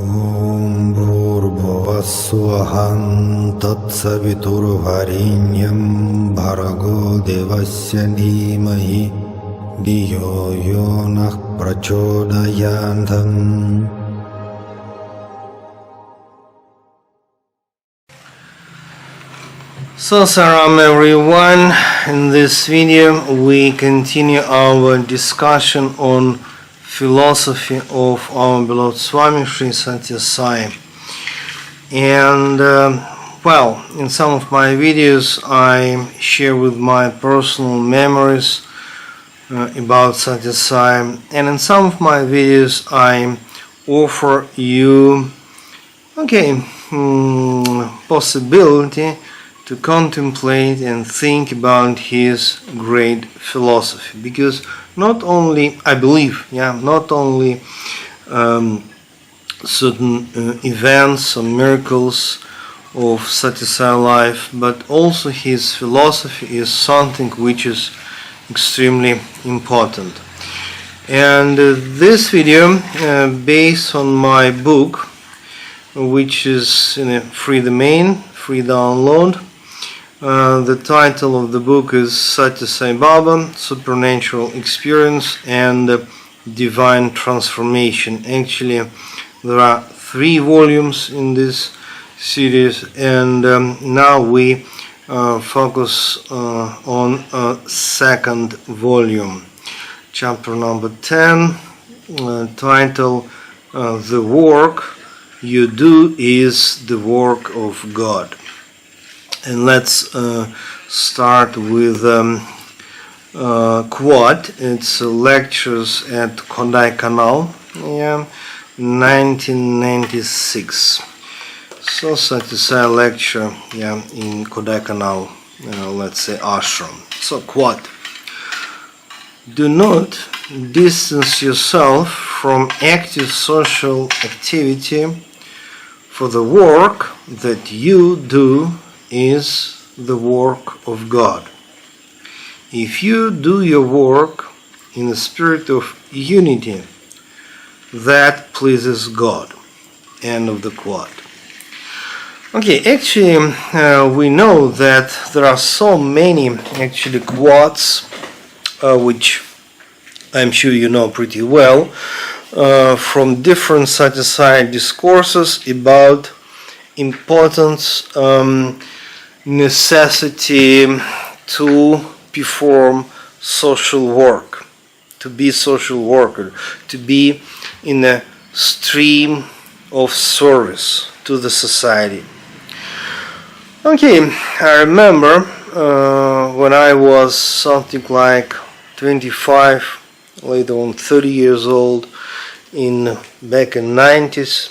Om Bhurбhuvassuvaḥ Tatsaviturvarenyam Bhargo Devasya Dhimahi Dhiyo Yo Nः Prachodayantam. So salam everyone, in this video we continue our discussion on philosophy of our beloved Swami Sri Sathya Sai. And in some of my videos I share with my personal memories about Sathya Sai, and in some of my videos I offer you possibility to contemplate and think about his great philosophy, because not only, I believe, not only certain events or miracles of Sathya Sai life, but also his philosophy is something which is extremely important. And this video, based on my book, which is in a free domain, free download. The title of the book is Sathya Sai Baba, Supernatural Experience and Divine Transformation. Actually, there are 3 volumes in this series, and now we focus on a second volume, chapter number 10, title The Work You Do is the Work of God. And let's start with quote. It's lectures at Kodaikanal, 1996. So Sathya Sai lecture, in Kodaikanal, let's say ashram. So quote: "Do not distance yourself from active social activity, for the work that you do is the work of God. If you do your work in the spirit of unity, that pleases God." End of the quote. Actually, we know that there are so many quotes, which I'm sure you know pretty well, from different Sathya Sai discourses about importance, necessity to perform social work, to be a social worker, to be in a stream of service to the society. I remember when I was something like 25, later on 30 years old, back in 90s,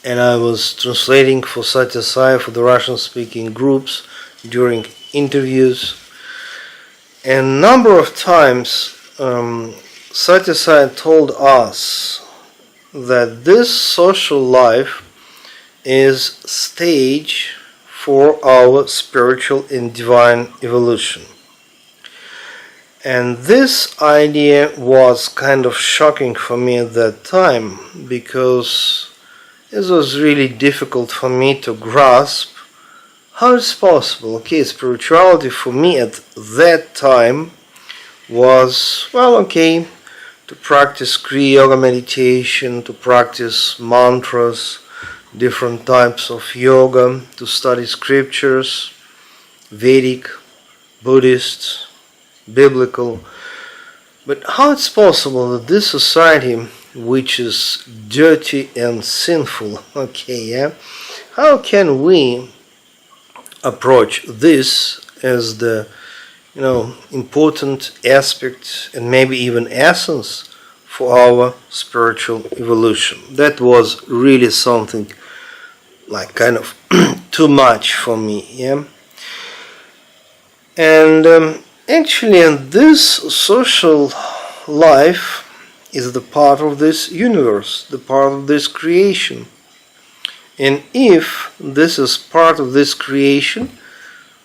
and I was translating for Sathya Sai for the Russian-speaking groups during interviews. And a number of times Sathya Sai told us that this social life is stage for our spiritual and divine evolution. And this idea was kind of shocking for me at that time, because it was really difficult for me to grasp how it's possible. Spirituality for me at that time was, to practice Kriya Yoga meditation, to practice mantras, different types of yoga, to study scriptures, Vedic, Buddhist, biblical. But how it's possible that this society, which is dirty and sinful, how can we approach this as the important aspect and maybe even essence for our spiritual evolution? That was really something like kind of too much for me, And actually, this social life is the part of this universe, the part of this creation. And if this is part of this creation,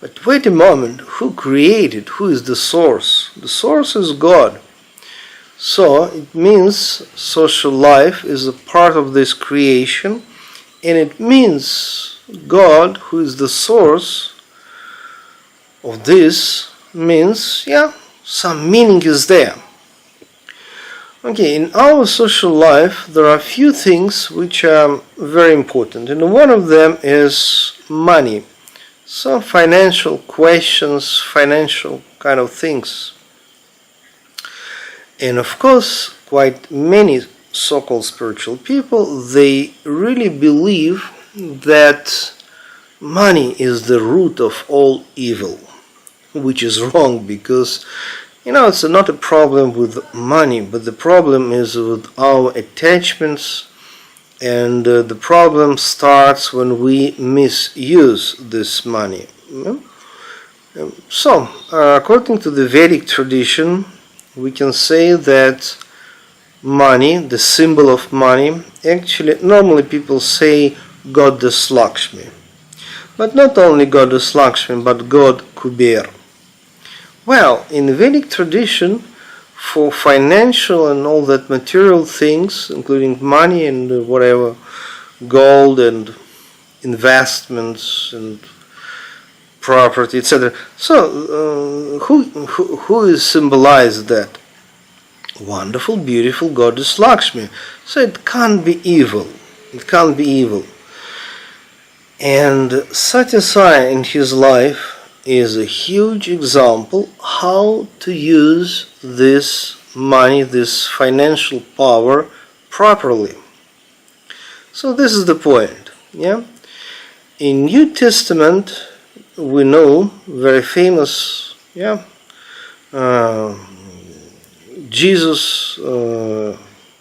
but wait a moment, who created? Who is the source? The source is God. So it means social life is a part of this creation, and it means God, who is the source of this, means, some meaning is there. Okay, in our social life there are few things which are very important, and one of them is money. So financial questions, financial kind of things. And of course, quite many so-called spiritual people, they really believe that money is the root of all evil, which is wrong, because it's not a problem with money, but the problem is with our attachments, and the problem starts when we misuse this money. So, according to the Vedic tradition, we can say that money, the symbol of money, actually normally people say Goddess Lakshmi. But not only Goddess Lakshmi, but God Kuber. Well, in the Vedic tradition, for financial and all that material things, including money and whatever, gold and investments and property, etc. So, who is symbolized that? Wonderful, beautiful Goddess Lakshmi. So it can't be evil. It can't be evil. And Sathya Sai in his life is a huge example how to use this money, this financial power properly. So this is the point. In New Testament, we know very famous, Jesus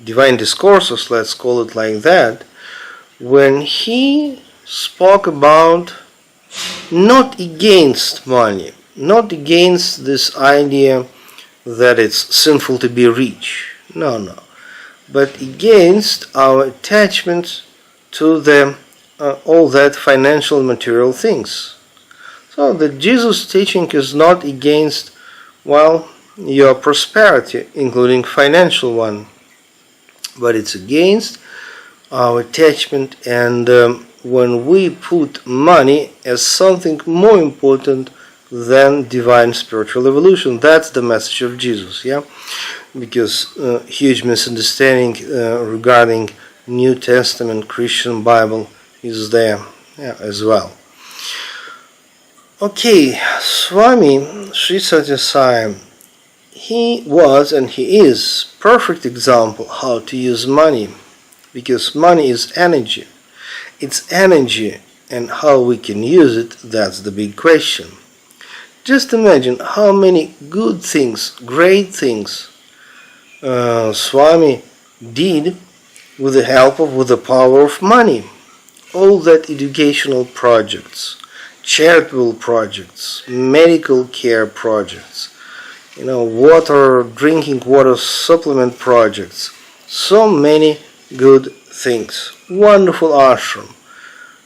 divine discourses, let's call it like that, when he spoke about not against money, not against this idea that it's sinful to be rich, no, but against our attachment to the all that financial material things. So the Jesus teaching is not against, your prosperity, including financial one, but it's against our attachment, and when we put money as something more important than divine spiritual evolution. That's the message of Jesus, because huge misunderstanding regarding New Testament Christian Bible is there as well. Okay, Swami Sri Sathya Sai, he was and he is perfect example how to use money, because money is energy. It's energy, and how we can use it, that's the big question. Just imagine how many good things, great things, Swami did with the help of, with the power of money. All that educational projects, charitable projects, medical care projects, drinking water supplement projects, so many good things. Wonderful ashram,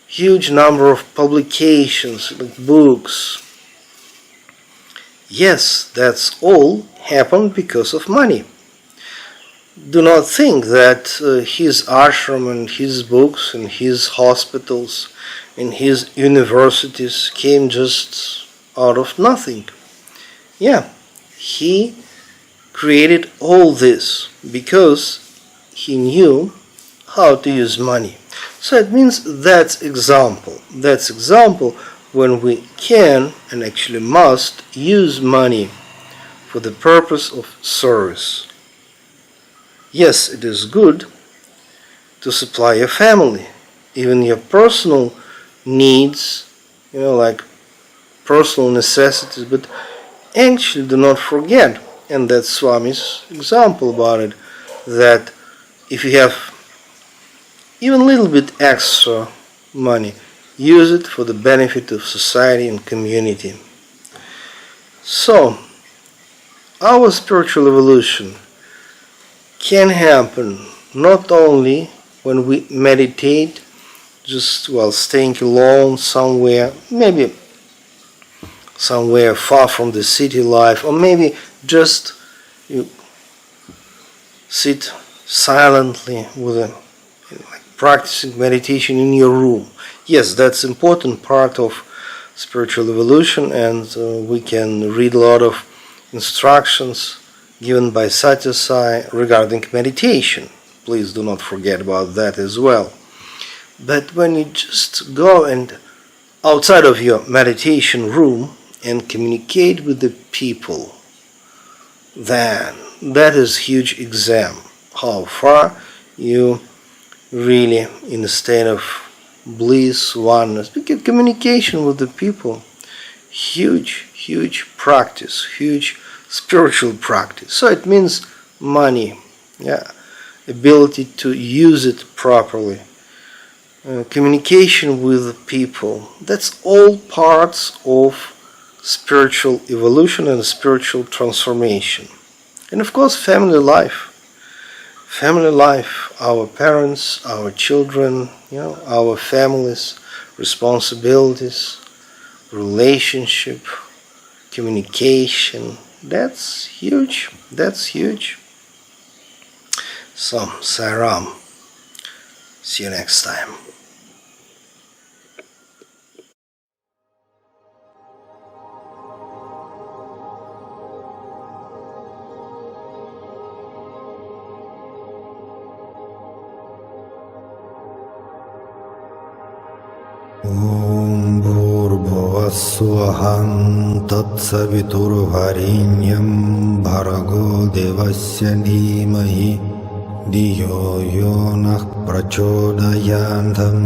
huge number of publications, books. Yes, that's all happened because of money. Do not think that his ashram and his books and his hospitals and his universities came just out of nothing. He created all this because he knew how to use money. So it means that's example. That's example when we can and actually must use money for the purpose of service. Yes, it is good to supply your family, even your personal needs, like personal necessities, but actually do not forget, and that's Swami's example about it, that if you have even a little bit extra money, use it for the benefit of society and community. So, our spiritual evolution can happen not only when we meditate, just while staying alone somewhere, maybe somewhere far from the city life, or maybe just sit silently with practicing meditation in your room. Yes, that's important part of spiritual evolution, and we can read a lot of instructions given by Sathya Sai regarding meditation. Please do not forget about that as well. But when you just go and outside of your meditation room and communicate with the people, then that is huge exam. How far you really in a state of bliss, oneness. Because communication with the people, huge practice, huge spiritual practice. So it means money, ability to use it properly. Communication with people, that's all parts of spiritual evolution and spiritual transformation. And of course, family life, our parents, our children, our families, responsibilities, relationship, communication, that's huge. So, Sai Ram. See you next time. Om Bhurбhuvah Tatsaviturvarenyam Bhargo Devasya Dhimahi Dhiyo Yo Nah Prachodayantam